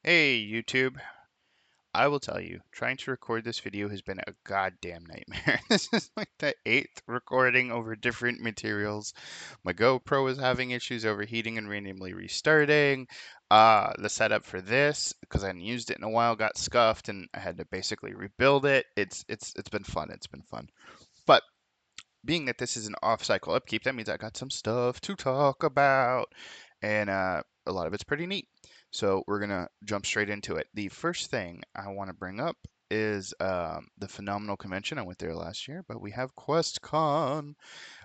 Hey YouTube, I will tell you, trying to record this video has been a goddamn nightmare. This is like the eighth recording over different materials. My GoPro is having issues overheating and randomly restarting. The setup for this, because I hadn't used it in a while, got scuffed and I had to basically rebuild it. It's been fun. It's been fun. But being that this is an off-cycle upkeep, that means I got some stuff to talk about, and a lot of it's pretty neat. So we're gonna jump straight into it. The first thing I want to bring up is the phenomenal convention. I went there last year, but we have QuestCon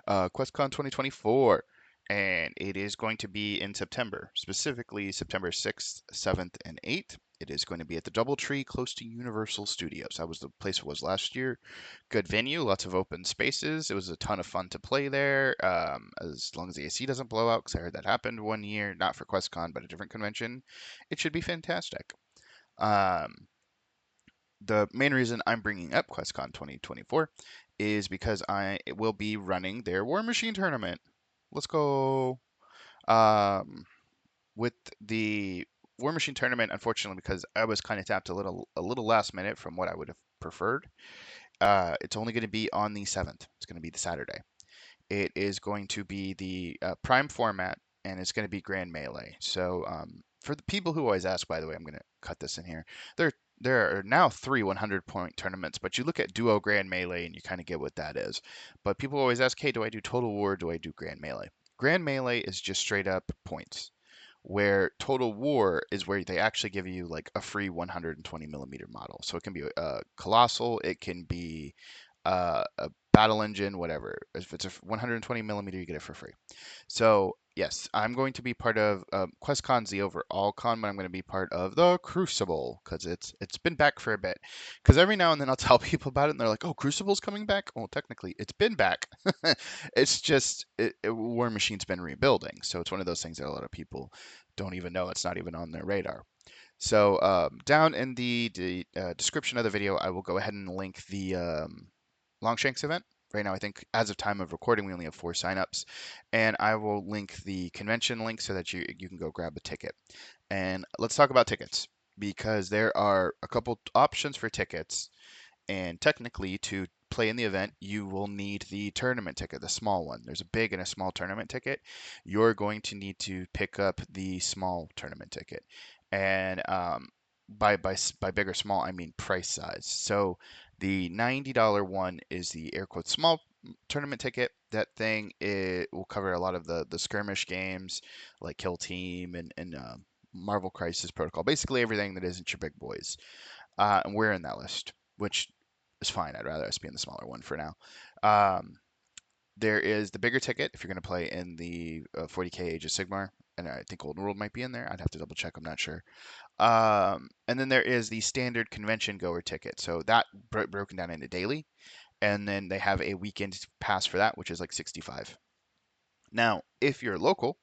2024, and it is going to be in September, specifically September 6th, 7th, and 8th. It is going to be at the DoubleTree close to Universal Studios. That was the place it was last year. Good venue, lots of open spaces. It was a ton of fun to play there, as long as the AC doesn't blow out, because I heard that happened one year, not for QuestCon, but a different convention. It should be fantastic. Um, the main reason I'm bringing up QuestCon 2024 is because I will be running their War Machine tournament. Let's go. Um, with the War Machine tournament, unfortunately, because I was kind of tapped a little last minute from what I would have preferred. It's only going to be on the 7th. It's going to be the Saturday. It is going to be the Prime format, and it's going to be Grand Melee. So for the people who always ask, by the way, I'm going to cut this in here. There, there are now three 100-point tournaments, but you look at Duo Grand Melee and you kind of get what that is. But people always ask, hey, do I do Total War? Do I do Grand Melee? Grand Melee is just straight up points, where Total War is where they actually give you like a free 120 millimeter model. So it can be a colossal, it can be a battle engine, whatever. If it's a 120 millimeter, you get it for free. So yes, I'm going to be part of QuestCon's the overall con, but I'm going to be part of the Crucible because it's been back for a bit. Because every now and then I'll tell people about it, and they're like, "Oh, Crucible's coming back." Well, technically, it's been back. It's just War Machine's been rebuilding, so it's one of those things that a lot of people don't even know. It's not even on their radar. So down in the description of the video, I will go ahead and link the Longshanks event. Right now, I think as of time of recording, we only have 4 signups, and I will link the convention link so that you can go grab a ticket. And let's talk about tickets because there are a couple options for tickets, and technically to play in the event, you will need the tournament ticket, the small one. There's a big and a small tournament ticket. You're going to need to pick up the small tournament ticket, and by big or small, I mean price size. So the $90 one is the air quote small tournament ticket. That thing it will cover a lot of the skirmish games like Kill Team and Marvel Crisis Protocol, basically everything that isn't your big boys. And we're in that list, which is fine. I'd rather us be in the smaller one for now. Um, there is the bigger ticket if you're going to play in the 40K Age of Sigmar, and I think Golden World might be in there. I'd have to double check. I'm not sure. And then there is the standard convention goer ticket. So that broken down into daily, and then they have a weekend pass for that, which is like 65. Now, if you're local,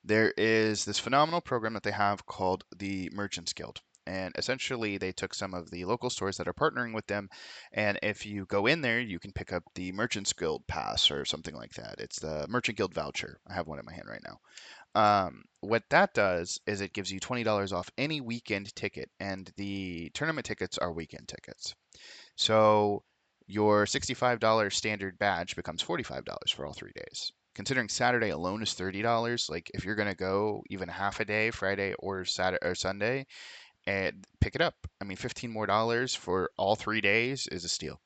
there is this phenomenal program that they have called the Merchants Guild. And essentially, they took some of the local stores that are partnering with them. And if you go in there, you can pick up the Merchants Guild pass or something like that. It's the Merchant Guild voucher. I have one in my hand right now. What that does is it gives you $20 off any weekend ticket. And the tournament tickets are weekend tickets. So your $65 standard badge becomes $45 for all 3 days. Considering Saturday alone is $30, like if you're gonna go even half a day, Friday or Saturday or Sunday, and pick it up. I mean, $15 more for all 3 days is a steal.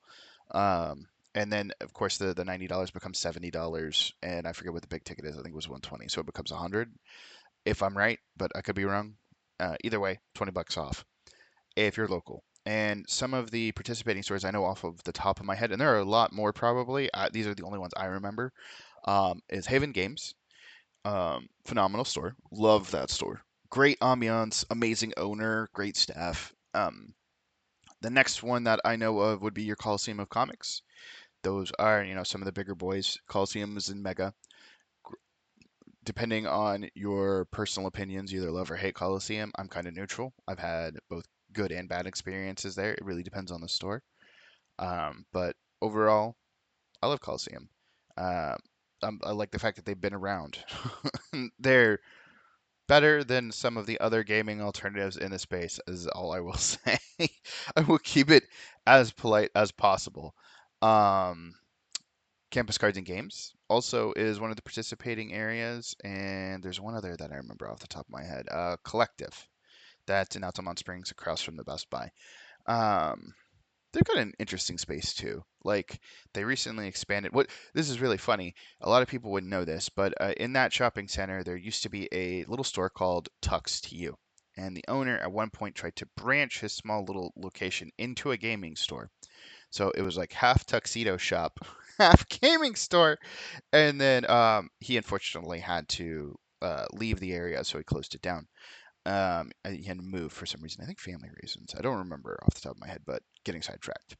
And then of course the $90 becomes $70, and I forget what the big ticket is. I think it was 120, so it becomes 100 if I'm right, but I could be wrong. Either way, 20 bucks off if you're local. And some of the participating stores I know off of the top of my head, and there are a lot more probably. These are the only ones I remember. Is Haven Games. Phenomenal store. Love that store. Great ambiance, amazing owner, great staff. The next one that I know of would be your Coliseum of Comics. Those are, some of the bigger boys. Coliseum is in Mega. Depending on your personal opinions, you either love or hate Coliseum. I'm kind of neutral. I've had both good and bad experiences there. It really depends on the store. But overall, I love Coliseum. Um, I like the fact that they've been around. They're better than some of the other gaming alternatives in the space, is all I will say. I will keep it as polite as possible. Um, Campus Cards and Games also is one of the participating areas, and there's one other that I remember off the top of my head. Collective, that's in Altamont Springs across from the Best Buy. Um, they've got an interesting space too. Like they recently expanded. What this is really funny. A lot of people wouldn't know this, but in that shopping center, there used to be a little store called Tux to You, and the owner at one point tried to branch his small little location into a gaming store. So it was like half tuxedo shop, half gaming store, and then he unfortunately had to leave the area, so he closed it down. He had to move for some reason. I think family reasons. I don't remember off the top of my head, but getting sidetracked.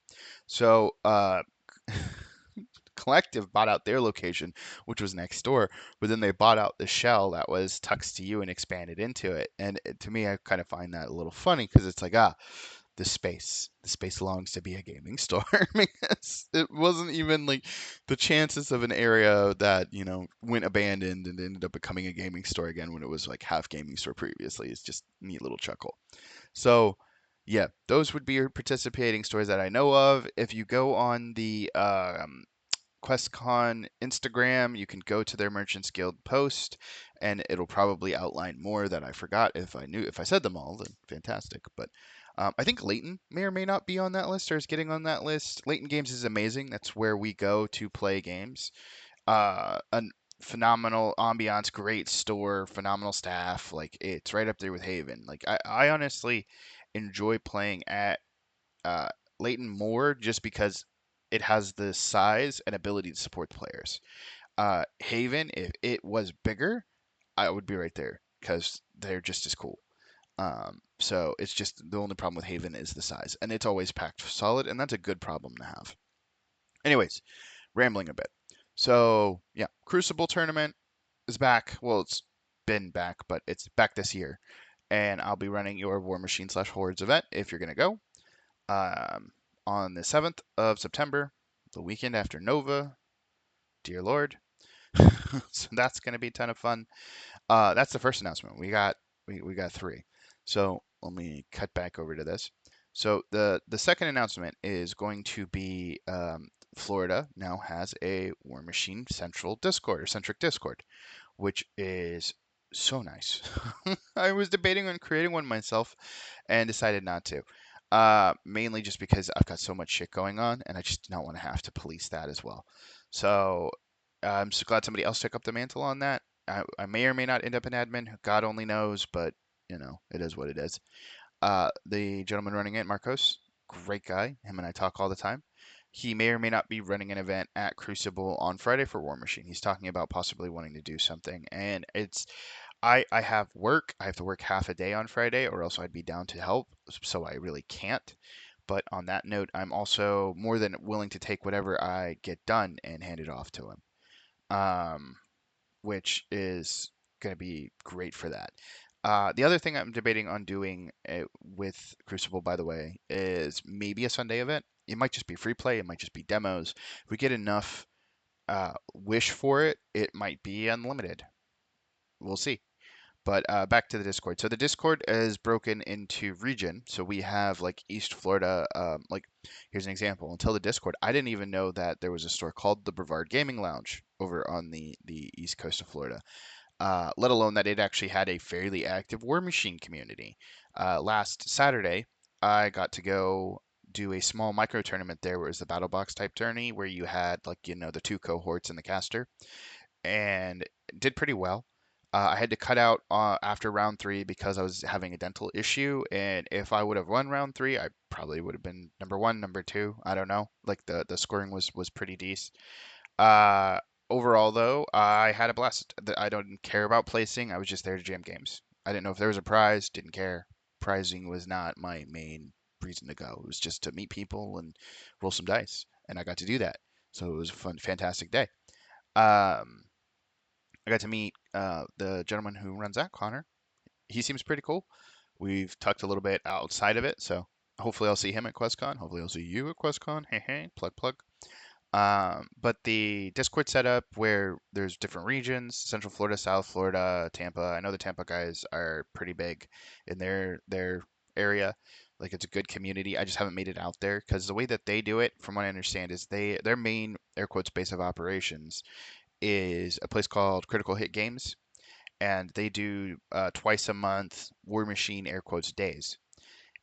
So Collective bought out their location, which was next door, but then they bought out the shell that was Tux to You and expanded into it. And to me, I kind of find that a little funny because it's like, the space longs to be a gaming store because it wasn't even like the chances of an area that went abandoned and ended up becoming a gaming store again when it was like half gaming store previously. It's just a neat little chuckle. So yeah, those would be your participating stores that I know of. If you go on the QuestCon Instagram, you can go to their Merchants Guild post, and it'll probably outline more that I forgot. If I said them all, then fantastic. But I think Leighton may or may not be on that list or is getting on that list. Leighton Games is amazing. That's where we go to play games. A phenomenal ambiance, great store, phenomenal staff. Like it's right up there with Haven. Like I honestly enjoy playing at uh, Leighton more just because it has the size and ability to support the players. Haven, if it was bigger, I would be right there because they're just as cool. So it's just the only problem with Haven is the size, and it's always packed solid, and that's a good problem to have. Anyways, rambling a bit. So yeah, Crucible tournament is back. Well, it's been back, but it's back this year, and I'll be running your War Machine slash Hordes event if you're gonna go on the 7th of September, the weekend after Nova. Dear Lord. So that's going to be a ton of fun. That's the first announcement. We got three. So let me cut back over to this. So the second announcement is going to be Florida now has a War Machine Central Discord or centric Discord, which is so nice. I was debating on creating one myself and decided not to. Mainly just because I've got so much shit going on and I just do not want to have to police that as well. So I'm so glad somebody else took up the mantle on that. I may or may not end up an admin. God only knows, but it is what it is. The gentleman running it, Marcos, great guy. Him and I talk all the time. He may or may not be running an event at Crucible on Friday for War Machine. He's talking about possibly wanting to do something, and I have work. I have to work half a day on Friday, or else I'd be down to help. So I really can't. But on that note, I'm also more than willing to take whatever I get done and hand it off to him. Um, which is going to be great for that. The other thing I'm debating on doing with Crucible, by the way, is maybe a Sunday event. It might just be free play. It might just be demos. If we get enough wish for it, it might be unlimited. We'll see. But back to the Discord. So the Discord is broken into region. So we have like East Florida. Like here's an example. Until the Discord, I didn't even know that there was a store called the Brevard Gaming Lounge over on the east coast of Florida. Let alone that it actually had a fairly active War Machine community. Last Saturday, I got to go do a small micro tournament there where it was the battle box type tourney where you had like the two cohorts and the caster and did pretty well. I had to cut out after round three because I was having a dental issue, and if I would have won round three, I probably would have been number one, number two. I don't know. Like the scoring was pretty decent. Uh, Overall, though, I had a blast. I don't care about placing. I was just there to jam games. I didn't know if there was a prize. Didn't care. Prizing was not my main reason to go. It was just to meet people and roll some dice, and I got to do that. So it was a fun, fantastic day. Um, I got to meet the gentleman who runs that, Connor. He seems pretty cool. We've talked a little bit outside of it, so hopefully I'll see him at QuestCon. Hopefully I'll see you at QuestCon. Hey, hey, plug, plug. But the Discord setup where there's different regions, Central Florida, South Florida, Tampa. I know the Tampa guys are pretty big in their area. Like it's a good community. I just haven't made it out there because the way that they do it, from what I understand, is their main air quotes base of operations is a place called Critical Hit Games, and they do twice a month War Machine air quotes days.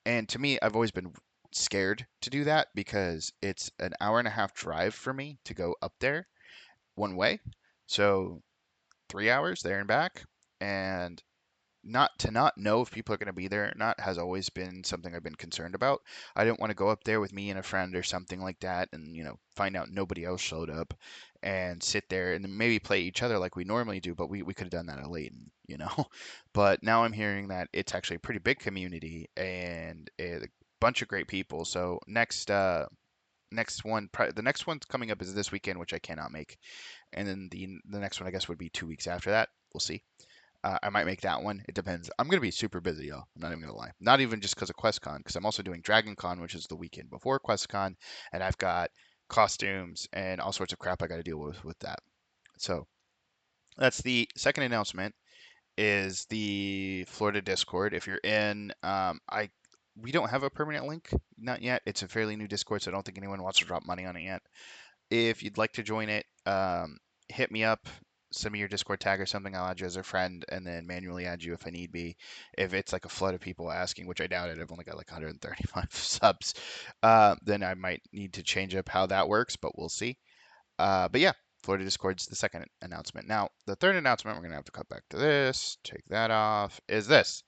And to me, I've always been scared to do that because it's an hour and a half drive for me to go up there one way. So 3 hours there and back. And not know if people are going to be there or not has always been something I've been concerned about. I didn't want to go up there with me and a friend or something like that and, find out nobody else showed up and sit there and then maybe play each other like we normally do, but we could have done that at Layton. But now I'm hearing that it's actually a pretty big community and a bunch of great people. So the next one's coming up is this weekend, which I cannot make. And then the next one I guess would be 2 weeks after that. We'll see. I might make that one. It depends. I'm gonna be super busy, y'all. I'm not even gonna lie. Not even just because of QuestCon, because I'm also doing DragonCon, which is the weekend before QuestCon, and I've got costumes and all sorts of crap I got to deal with that. So that's the second announcement. Is the Florida Discord? If you're in, I we don't have a permanent link, not yet. It's a fairly new Discord, so I don't think anyone wants to drop money on it yet. If you'd like to join it, hit me up, send me your Discord tag or something. I'll add you as a friend and then manually add you if I need be. If it's like a flood of people asking, which I doubt it, I've only got like 135 subs, then I might need to change up how that works, but we'll see. But yeah, Florida Discord's the second announcement. Now, the third announcement, we're going to have to cut back to this, take that off, is this.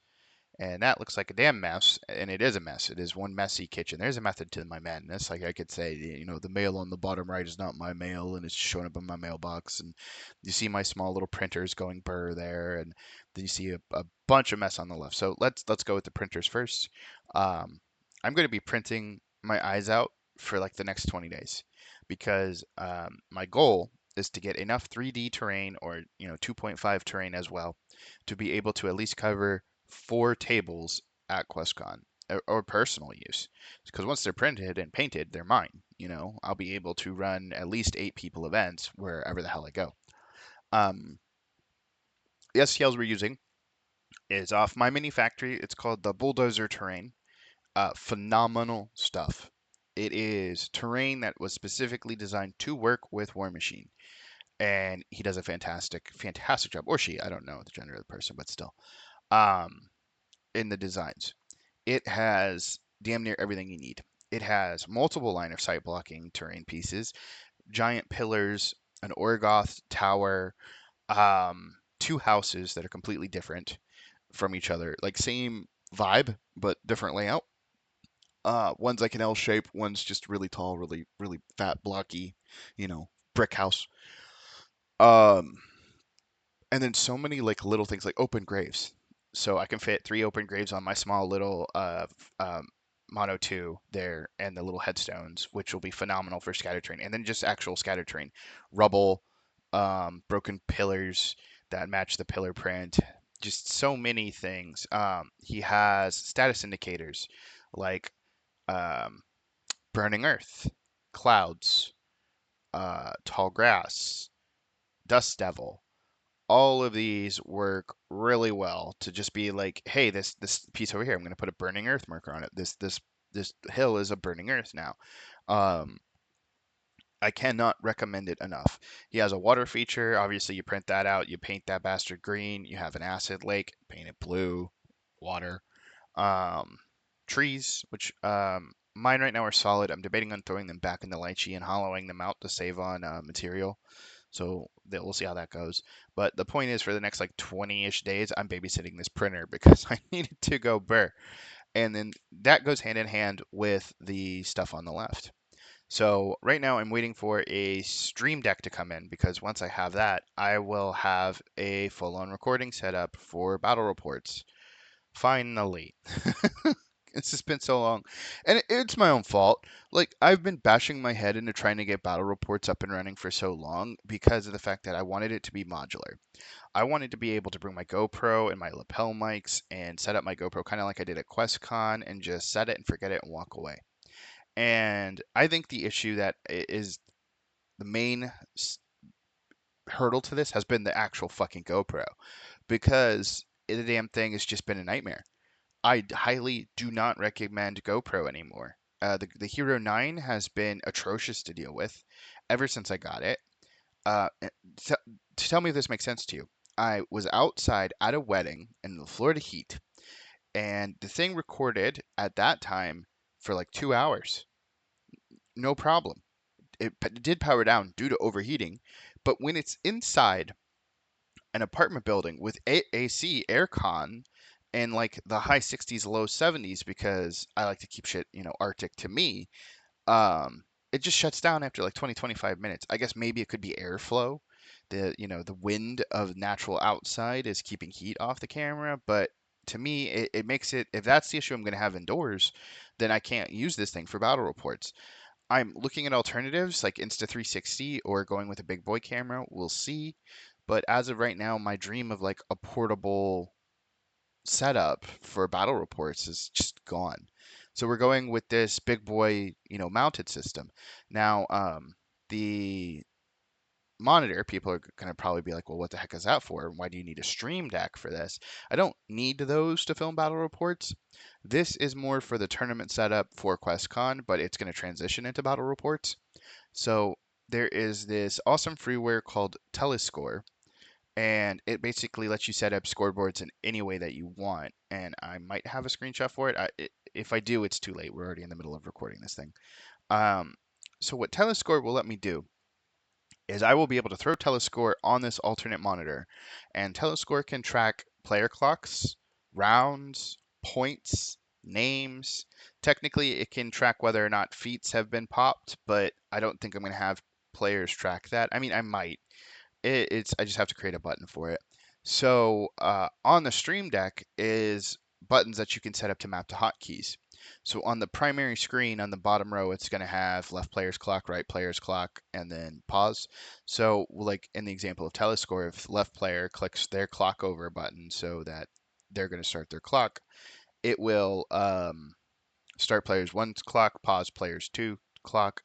And that looks like a damn mess, and it is a mess. It is one messy kitchen. There's a method to my madness. Like I could say, the mail on the bottom right is not my mail, and it's showing up in my mailbox. And you see my small little printers going burr there, and then you see a bunch of mess on the left. So let's go with the printers first. Um, I'm going to be printing my eyes out for like the next 20 days because my goal is to get enough 3D terrain or 2.5 terrain as well to be able to at least cover 4 tables at QuestCon or personal use. Because once they're printed and painted, they're mine. I'll be able to run at least 8 people events wherever the hell I go. Um, the STLs we're using is off my mini factory. It's called the Bulldozer Terrain. Phenomenal stuff. It is terrain that was specifically designed to work with War Machine, and he does a fantastic, fantastic job. Or she, I don't know the gender of the person, but still. Um, in the designs. It has damn near everything you need. It has multiple line of sight blocking terrain pieces, giant pillars, an Orgoth tower, 2 houses that are completely different from each other, like same vibe but different layout. One's like an L shape, one's just really tall, really really fat, blocky, brick house. Um, and then so many like little things like open graves. So I can fit 3 open graves on my small little Mono 2 there and the little headstones, which will be phenomenal for scatter terrain. And then just actual scatter terrain, rubble, broken pillars that match the pillar print, just so many things. He has status indicators like um, burning earth, clouds, tall grass, dust devil, all of these work really well to just be like, hey, this piece over here, I'm going to put a burning earth marker on it. This hill is a burning earth now. Um, I cannot recommend it enough. He has a water feature. Obviously, you print that out, you paint that bastard green. You have an acid lake, paint it blue. Water, um, trees, which mine right now are solid. I'm debating on throwing them back in the lychee and hollowing them out to save on material. So we'll see how that goes. But the point is, for the next like 20-ish days, I'm babysitting this printer because I need it to go burr. And then that goes hand in hand with the stuff on the left. So right now I'm waiting for a stream deck to come in because once I have that, I will have a full-on recording set up for battle reports. Finally. It's just been so long. And it's my own fault. Like, I've been bashing my head into trying to get battle reports up and running for so long because of the fact that I wanted it to be modular. I wanted to be able to bring my GoPro and my lapel mics and set up my GoPro kind of like I did at QuestCon and just set it and forget it and walk away. And I think the issue that is the main hurdle to this has been the actual fucking GoPro because the damn thing has just been a nightmare. I highly do not recommend GoPro anymore. The Hero 9 has been atrocious to deal with ever since I got it. To, to tell me if this makes sense to you, I was outside at a wedding in the Florida heat, and the thing recorded at that time for like 2 hours. No problem. It did power down due to overheating, but when it's inside an apartment building with AC aircon and like the high 60s, low 70s, because I like to keep shit, Arctic to me, um, it just shuts down after like 20, 25 minutes. I guess maybe it could be airflow. The wind of natural outside is keeping heat off the camera, but to me, it makes it, if that's the issue I'm going to have indoors, then I can't use this thing for battle reports. I'm looking at alternatives like Insta360 or going with a big boy camera. We'll see. But as of right now, my dream of like a portable setup for battle reports is just gone. So we're going with this big boy, mounted system. Now, the monitor, people are going to probably be like, well, what the heck is that for? Why do you need a stream deck for this? I don't need those to film battle reports. This is more for the tournament setup for QuestCon, but it's going to transition into battle reports. So there is this awesome freeware called Telescore, and it basically lets you set up scoreboards in any way that you want. And I might have a screenshot for it. If I do, it's too late. We're already in the middle of recording this thing. Um, so what Telescore will let me do is I will be able to throw Telescore on this alternate monitor, and Telescore can track player clocks, rounds, points, names. Technically, it can track whether or not feats have been popped, but I don't think I'm going to have players track that. I mean, I might. It's I just have to create a button for it. So on the Stream Deck is buttons that you can set up to map to hotkeys. So on the primary screen on the bottom row, it's going to have left player's clock, right player's clock, and then pause. So like in the example of Telescore, if left player clicks their clock over button so that they're going to start their clock, it will start players one's clock, pause players two clock,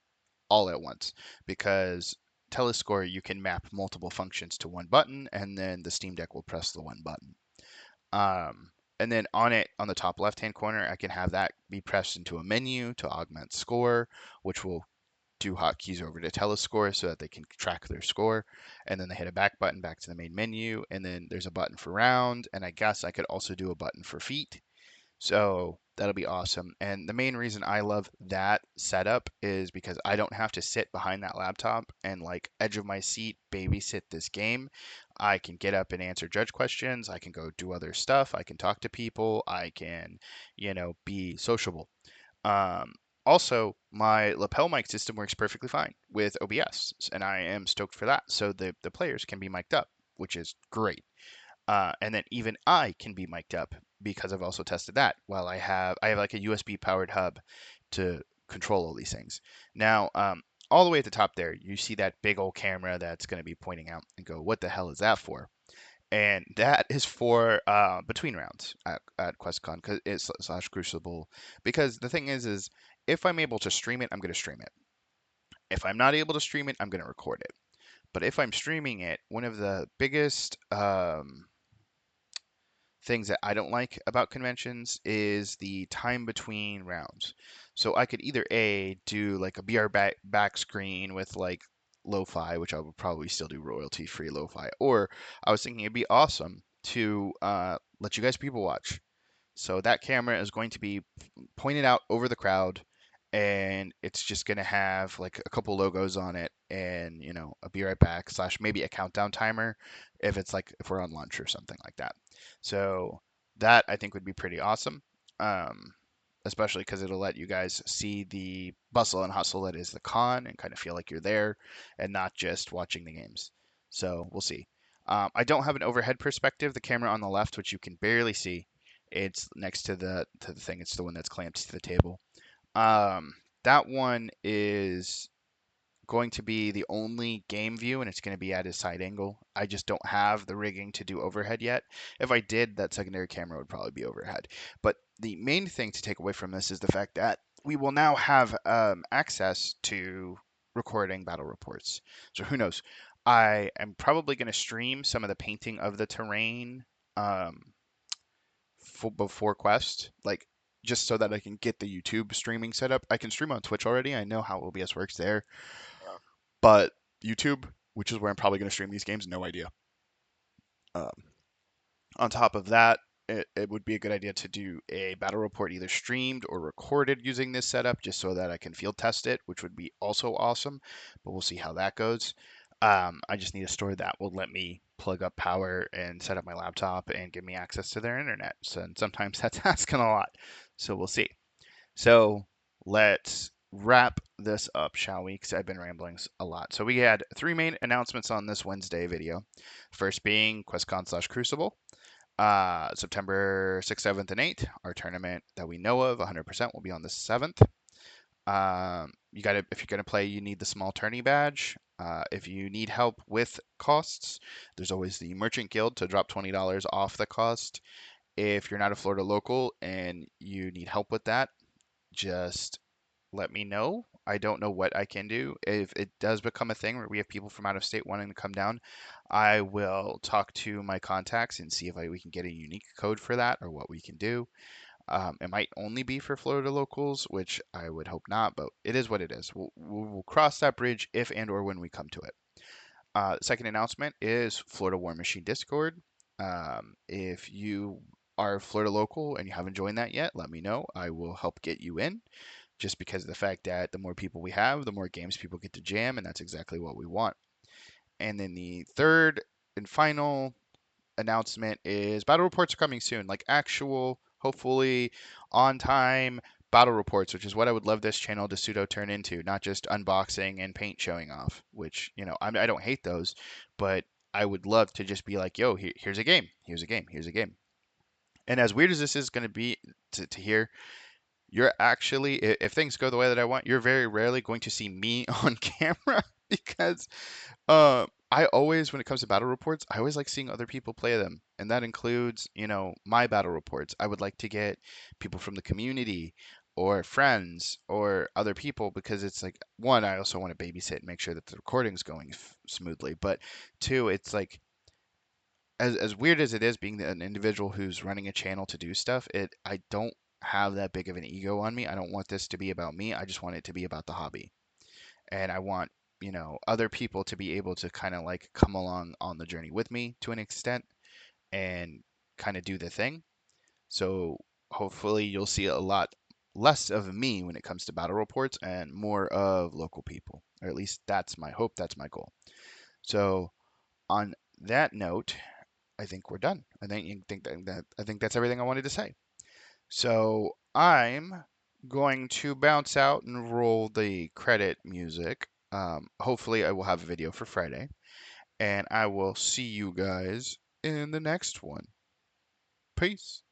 all at once, because Telescore you can map multiple functions to one button, and then the Steam Deck will press the one button. And then on it, on the top left-hand corner, I can have that be pressed into a menu to augment score, which will do hotkeys over to Telescore so that they can track their score. And then they hit a back button back to the main menu, and then there's a button for round, and I guess I could also do a button for feet. So that'll be awesome. And the main reason I love that setup is because I don't have to sit behind that laptop and like edge of my seat babysit this game. I can get up and answer judge questions. I can go do other stuff. I can talk to people. I can, be sociable. Um, Also, my lapel mic system works perfectly fine with OBS, and I am stoked for that. So the players can be mic'd up, which is great. And then even I can be mic'd up because I've also tested that. While I have like a USB powered hub to control all these things. Now, all the way at the top there, you see that big old camera that's going to be pointing out and go, what the hell is that for? And that is for between rounds at QuestCon because it's slash Crucible. Because the thing is if I'm able to stream it, I'm going to stream it. If I'm not able to stream it, I'm going to record it. But if I'm streaming it, one of the biggest things that I don't like about conventions is the time between rounds. So I could either A, do like a BR back screen with like lo-fi, which I would probably still do royalty free lo-fi, or I was thinking it'd be awesome to let you guys people watch. So that camera is going to be pointed out over the crowd, and it's just going to have like a couple logos on it, and a be right back slash maybe a countdown timer if it's like if we're on lunch or something like that. So that I think would be pretty awesome. Um, Especially because it'll let you guys see the bustle and hustle that is the con and kind of feel like you're there and not just watching the games. So we'll see. I don't have an overhead perspective. The camera on the left, which you can barely see, it's next to the thing. It's the one that's clamped to the table. Um, that one is going to be the only game view, and it's going to be at a side angle. I just don't have the rigging to do overhead yet. If I did, that secondary camera would probably be overhead. But the main thing to take away from this is the fact that we will now have access to recording battle reports. So who knows? I am probably going to stream some of the painting of the terrain um, before Quest, like just so that I can get the YouTube streaming set up. I can stream on Twitch already. I know how OBS works there, Uh, but YouTube, which is where I'm probably going to stream these games, no idea. Um, On top of that, it would be a good idea to do a battle report either streamed or recorded using this setup just so that I can field test it, which would be also awesome, but we'll see how that goes. I just need a store that will let me plug up power and set up my laptop and give me access to their internet. So, and sometimes that's asking a lot. So we'll see. So let's wrap this up, shall we? Because I've been rambling a lot. So we had three main announcements on this Wednesday video. First being QuestCon/Crucible. September 6th, 7th, and 8th. Our tournament that we know of 100% will be on the 7th. You got to if you're gonna play, you need the small tourney badge. If you need help with costs, there's always the Merchant Guild to drop $20 off the cost. If you're not a Florida local and you need help with that, just let me know. I don't know what I can do. If it does become a thing where we have people from out of state wanting to come down, I will talk to my contacts and see if we can get a unique code for that or what we can do. It might only be for Florida locals, which I would hope not, but it is what it is. We'll cross that bridge if and or when we come to it. Second announcement is Florida War Machine Discord. If you are a Florida local and you haven't joined that yet, let me know. I will help get you in just because of the fact that the more people we have, the more games people get to jam, and that's exactly what we want. And then the third and final announcement is battle reports are coming soon, like actual, hopefully on time battle reports, which is what I would love this channel to pseudo turn into, not just unboxing and paint showing off, which, I don't hate those, but I would love to just be like, yo, here's a game, here's a game, here's a game. And as weird as this is going to be to hear, you're actually, if things go the way that I want, you're very rarely going to see me on camera because I always, when it comes to battle reports, I always like seeing other people play them. And that includes, my battle reports. I would like to get people from the community or friends or other people because it's like, one, I also want to babysit and make sure that the recording's going smoothly. But two, it's like, as weird as it is being an individual who's running a channel to do stuff, I don't have that big of an ego on me. I don't want this to be about me. I just want it to be about the hobby. And I want, other people to be able to kind of like come along on the journey with me to an extent and kind of do the thing. So hopefully you'll see a lot less of me when it comes to battle reports and more of local people. Or at least that's my hope, that's my goal. So on that note, I think we're done. I think that's everything I wanted to say. So I'm going to bounce out and roll the credit music. Hopefully, I will have a video for Friday, and I will see you guys in the next one. Peace.